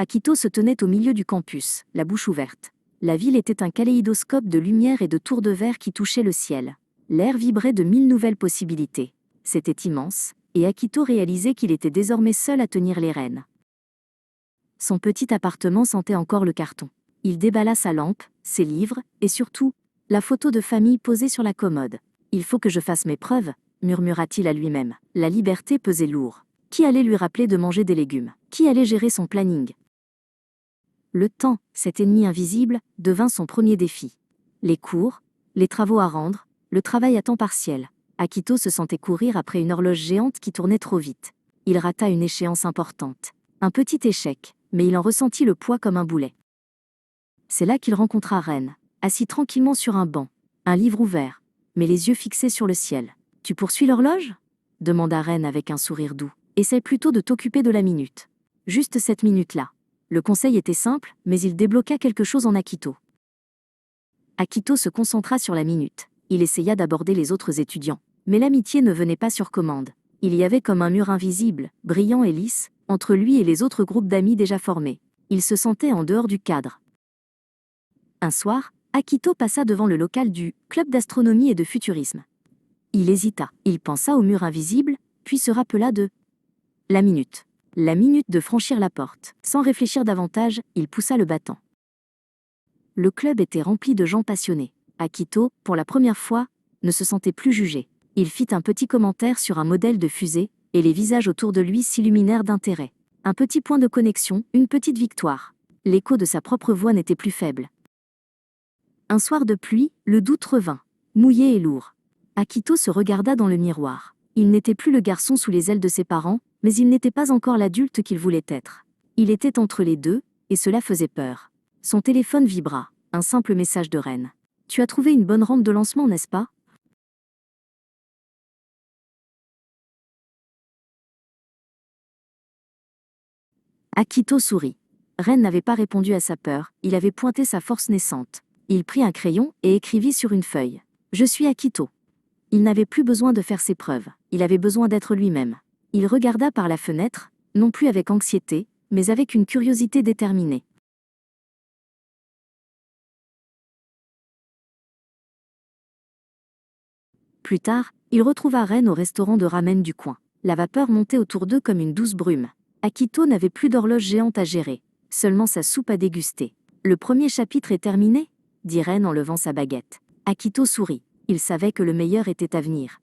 Akito se tenait au milieu du campus, la bouche ouverte. La ville était un kaléidoscope de lumière et de tours de verre qui touchaient le ciel. L'air vibrait de 1000 nouvelles possibilités. C'était immense, et Akito réalisait qu'il était désormais seul à tenir les rênes. Son petit appartement sentait encore le carton. Il déballa sa lampe, ses livres, et surtout, la photo de famille posée sur la commode. « Il faut que je fasse mes preuves », murmura-t-il à lui-même. La liberté pesait lourd. Qui allait lui rappeler de manger des légumes? Qui allait gérer son planning? Le temps, cet ennemi invisible, devint son premier défi. Les cours, les travaux à rendre, le travail à temps partiel. Akito se sentait courir après une horloge géante qui tournait trop vite. Il rata une échéance importante. Un petit échec, mais il en ressentit le poids comme un boulet. C'est là qu'il rencontra Ren, assis tranquillement sur un banc, un livre ouvert, mais les yeux fixés sur le ciel. « Tu poursuis l'horloge » demanda Ren avec un sourire doux. « Essaie plutôt de t'occuper de la minute. » Juste cette minute-là. Le conseil était simple, mais il débloqua quelque chose en Akito. Akito se concentra sur la minute. Il essaya d'aborder les autres étudiants. Mais l'amitié ne venait pas sur commande. Il y avait comme un mur invisible, brillant et lisse, entre lui et les autres groupes d'amis déjà formés. Il se sentait en dehors du cadre. Un soir, Akito passa devant le local du « Club d'astronomie et de futurisme ». Il hésita. Il pensa au mur invisible, puis se rappela de la minute. La minute de franchir la porte. Sans réfléchir davantage, il poussa le battant. Le club était rempli de gens passionnés. Akito, pour la première fois, ne se sentait plus jugé. Il fit un petit commentaire sur un modèle de fusée, et les visages autour de lui s'illuminèrent d'intérêt. Un petit point de connexion, une petite victoire. L'écho de sa propre voix n'était plus faible. Un soir de pluie, le doute revint, mouillé et lourd. Akito se regarda dans le miroir. Il n'était plus le garçon sous les ailes de ses parents, mais il n'était pas encore l'adulte qu'il voulait être. Il était entre les deux, et cela faisait peur. Son téléphone vibra, un simple message de Ren. « Tu as trouvé une bonne rampe de lancement, n'est-ce pas ?» Akito sourit. Ren n'avait pas répondu à sa peur, il avait pointé sa force naissante. Il prit un crayon et écrivit sur une feuille. « Je suis Akito. » Il n'avait plus besoin de faire ses preuves, il avait besoin d'être lui-même. Il regarda par la fenêtre, non plus avec anxiété, mais avec une curiosité déterminée. Plus tard, il retrouva Ren au restaurant de ramen du coin. La vapeur montait autour d'eux comme une douce brume. Akito n'avait plus d'horloge géante à gérer, seulement sa soupe à déguster. « Le premier chapitre est terminé » dit Ren en levant sa baguette. Akito sourit. Il savait que le meilleur était à venir.